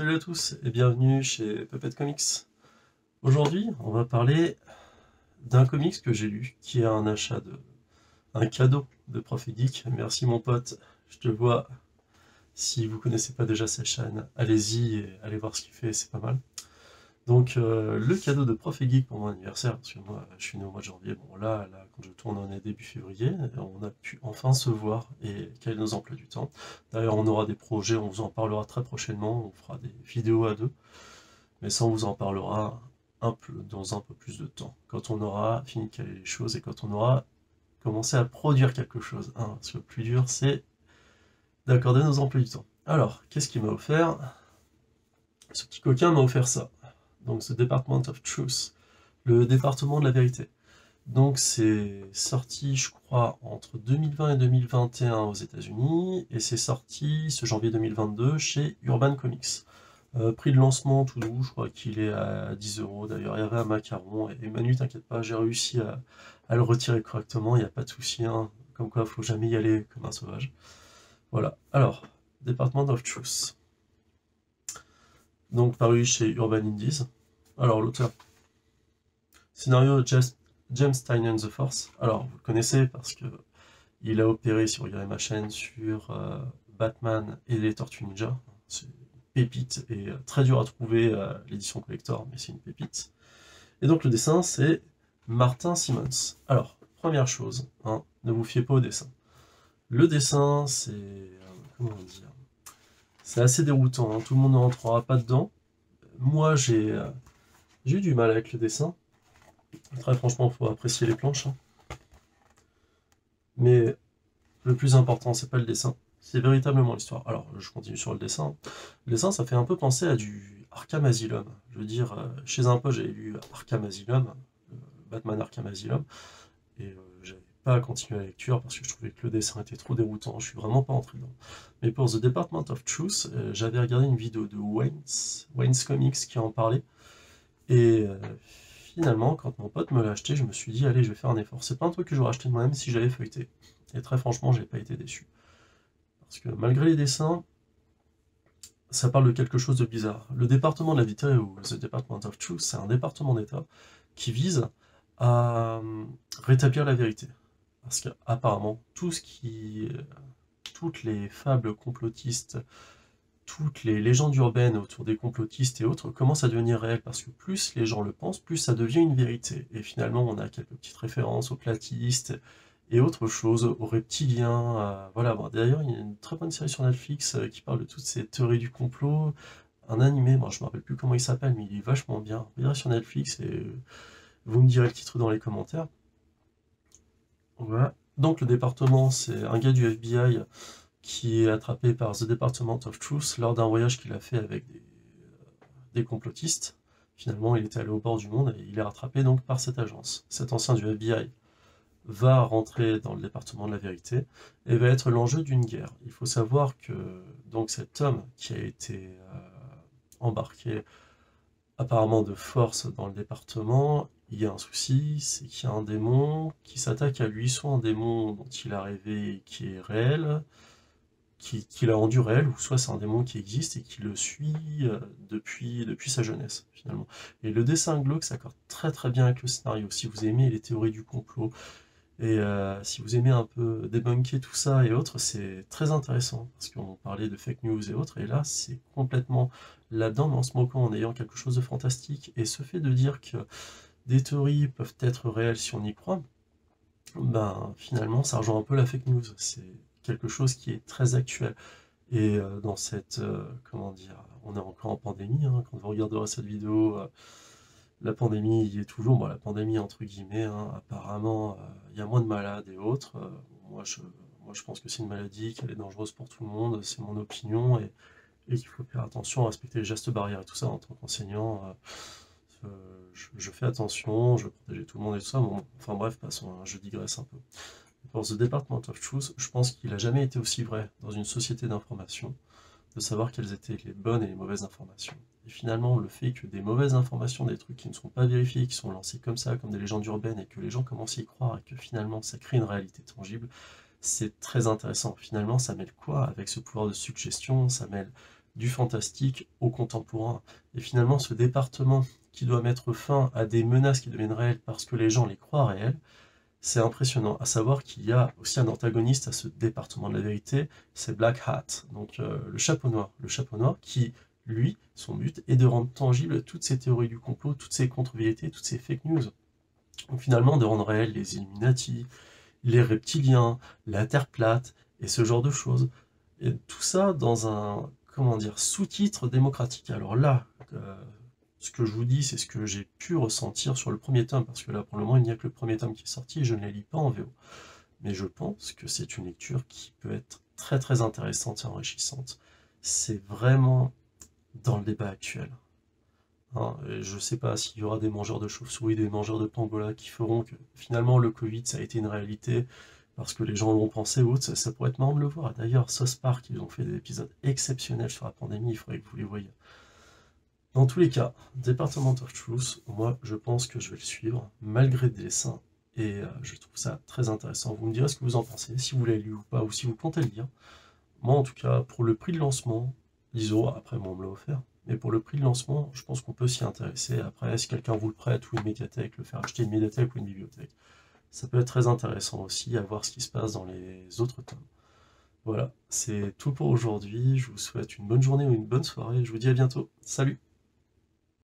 Salut à tous et bienvenue chez Puppet Comics. Aujourd'hui, on va parler d'un comics que j'ai lu, qui est un cadeau de Prof et Geek. Merci mon pote, je te vois. Si vous connaissez pas déjà sa chaîne, allez-y et allez voir ce qu'il fait, c'est pas mal. Donc le cadeau de Prof et Geek pour mon anniversaire, parce que moi je suis né au mois de janvier, bon là quand je tourne on est début février, on a pu enfin se voir et quels nos emplois du temps. D'ailleurs on aura des projets, on vous en parlera très prochainement, on fera des vidéos à deux. Mais ça, on vous en parlera dans un peu plus de temps, quand on aura fini de caler les choses et quand on aura commencé à produire quelque chose. Hein, parce que le plus dur, c'est d'accorder nos emplois du temps. Alors, qu'est-ce qu'il m'a offert? Ce petit coquin m'a offert ça. Donc, ce Department of Truth, le département de la vérité. Donc, c'est sorti, je crois, entre 2020 et 2021 aux États-Unis, et c'est sorti ce janvier 2022 chez Urban Comics. Prix de lancement tout doux, je crois qu'il est à 10 euros. D'ailleurs, il y avait un macaron. Et Manu, t'inquiète pas, j'ai réussi à le retirer correctement, il n'y a pas de souci. Hein. Comme quoi, il faut jamais y aller comme un sauvage. Voilà. Alors, Department of Truth. Donc, paru chez Urban Indies. Alors, l'auteur. Scénario James Tynion The Force. Alors, vous le connaissez parce que il a opéré, si vous regardez ma chaîne, sur Batman et les Tortues Ninja. C'est une pépite et très dur à trouver à l'édition collector, mais c'est une pépite. Et donc le dessin, c'est Martin Simmons. Alors, première chose, hein, ne vous fiez pas au dessin. Le dessin, c'est... comment dire? C'est assez déroutant, hein, tout le monde ne rentrera pas dedans. Moi, j'ai eu du mal avec le dessin. Très franchement, il faut apprécier les planches. Hein. Mais le plus important, c'est pas le dessin, c'est véritablement l'histoire. Alors, je continue sur le dessin. Le dessin, ça fait un peu penser à du Arkham Asylum. Je veux dire, chez un pote, j'avais lu Arkham Asylum, Batman Arkham Asylum, et j'avais pas continué la lecture parce que je trouvais que le dessin était trop déroutant. Je suis vraiment pas entré dedans. Mais pour The Department of Truth, j'avais regardé une vidéo de Wayne's Comics qui en parlait, et finalement, quand mon pote me l'a acheté, je me suis dit, allez, je vais faire un effort. C'est pas un truc que j'aurais acheté de moi-même si j'avais feuilleté. Et très franchement, j'ai pas été déçu. Parce que malgré les dessins, ça parle de quelque chose de bizarre. Le département de la vérité, ou The Department of Truth, c'est un département d'État qui vise à rétablir la vérité. Parce qu'apparemment, toutes les fables complotistes, toutes les légendes urbaines autour des complotistes et autres commencent à devenir réelles, parce que plus les gens le pensent, plus ça devient une vérité. Et finalement, on a quelques petites références aux platistes, et autre chose, aux reptiliens. Voilà. Bon, d'ailleurs, il y a une très bonne série sur Netflix qui parle de toutes ces théories du complot. Un animé, moi je ne me rappelle plus comment il s'appelle, mais il est vachement bien. Regardez sur Netflix et vous me direz le titre dans les commentaires. Voilà. Donc le département, c'est un gars du FBI qui est attrapé par The Department of Truth lors d'un voyage qu'il a fait avec des complotistes. Finalement, il était allé au bord du monde et il est rattrapé donc par cette agence. Cet ancien du FBI va rentrer dans le département de la vérité et va être l'enjeu d'une guerre. Il faut savoir que donc cet homme qui a été embarqué apparemment de force dans le département, il y a un souci, c'est qu'il y a un démon qui s'attaque à lui, soit un démon dont il a rêvé et qui est réel, qui l'a rendu réel, ou soit c'est un démon qui existe et qui le suit depuis sa jeunesse, finalement. Et le dessin glauque s'accorde très très bien avec le scénario. Si vous aimez les théories du complot, et si vous aimez un peu débunker tout ça et autres, c'est très intéressant, parce qu'on parlait de fake news et autres, et là c'est complètement là-dedans, mais en se moquant, en ayant quelque chose de fantastique. Et ce fait de dire que des théories peuvent être réelles si on y croit, ben finalement ça rejoint un peu la fake news. C'est quelque chose qui est très actuel. Et dans comment dire, on est encore en pandémie, hein, quand vous regarderez cette vidéo, la pandémie y est toujours, bon, la pandémie entre guillemets, hein, apparemment il y a moins de malades et autres. Moi je pense que c'est une maladie, qu'elle est dangereuse pour tout le monde, c'est mon opinion, et qu'il faut faire attention à respecter les gestes barrières et tout ça en tant qu'enseignant. Je fais attention, je veux protéger tout le monde et tout ça, bon, enfin bref, passons, hein, je digresse un peu. Pour The Department of Truth, je pense qu'il n'a jamais été aussi vrai dans une société d'information de savoir quelles étaient les bonnes et les mauvaises informations. Et finalement, le fait que des mauvaises informations, des trucs qui ne sont pas vérifiés, qui sont lancés comme ça, comme des légendes urbaines, et que les gens commencent à y croire, et que finalement ça crée une réalité tangible, c'est très intéressant. Finalement, ça mêle quoi avec ce pouvoir de suggestion? Ça mêle du fantastique au contemporain. Et finalement, ce département qui doit mettre fin à des menaces qui deviennent réelles parce que les gens les croient réelles, c'est impressionnant. À savoir qu'il y a aussi un antagoniste à ce département de la vérité, c'est Black Hat, donc le chapeau noir. Le chapeau noir qui, lui, son but est de rendre tangible toutes ces théories du complot, toutes ces contre-vérités, toutes ces fake news. Donc finalement, de rendre réels les Illuminati, les reptiliens, la Terre plate, et ce genre de choses. Et tout ça dans un, comment dire, sous-titre démocratique. Alors là, ce que je vous dis, c'est ce que j'ai pu ressentir sur le premier tome, parce que là, pour le moment, il n'y a que le premier tome qui est sorti, et je ne les lis pas en VO. Mais je pense que c'est une lecture qui peut être très très intéressante et enrichissante. C'est vraiment dans le débat actuel. Hein, et je ne sais pas s'il y aura des mangeurs de chauves-souris, des mangeurs de pangolins qui feront que finalement le Covid ça a été une réalité parce que les gens l'ont pensé ou autre, ça pourrait être marrant de le voir. D'ailleurs, South Park, ils ont fait des épisodes exceptionnels sur la pandémie, il faudrait que vous les voyiez. Dans tous les cas, Department of Truth, moi je pense que je vais le suivre, malgré le dessin, et je trouve ça très intéressant. Vous me direz ce que vous en pensez, si vous l'avez lu ou pas, ou si vous comptez le lire. Moi en tout cas, pour le prix de lancement, l'ISO, après moi on me l'a offert, mais pour le prix de lancement, je pense qu'on peut s'y intéresser. Après, si quelqu'un vous le prête, ou une médiathèque, le faire acheter une médiathèque ou une bibliothèque, ça peut être très intéressant aussi à voir ce qui se passe dans les autres tomes. Voilà, c'est tout pour aujourd'hui, je vous souhaite une bonne journée ou une bonne soirée, je vous dis à bientôt, salut!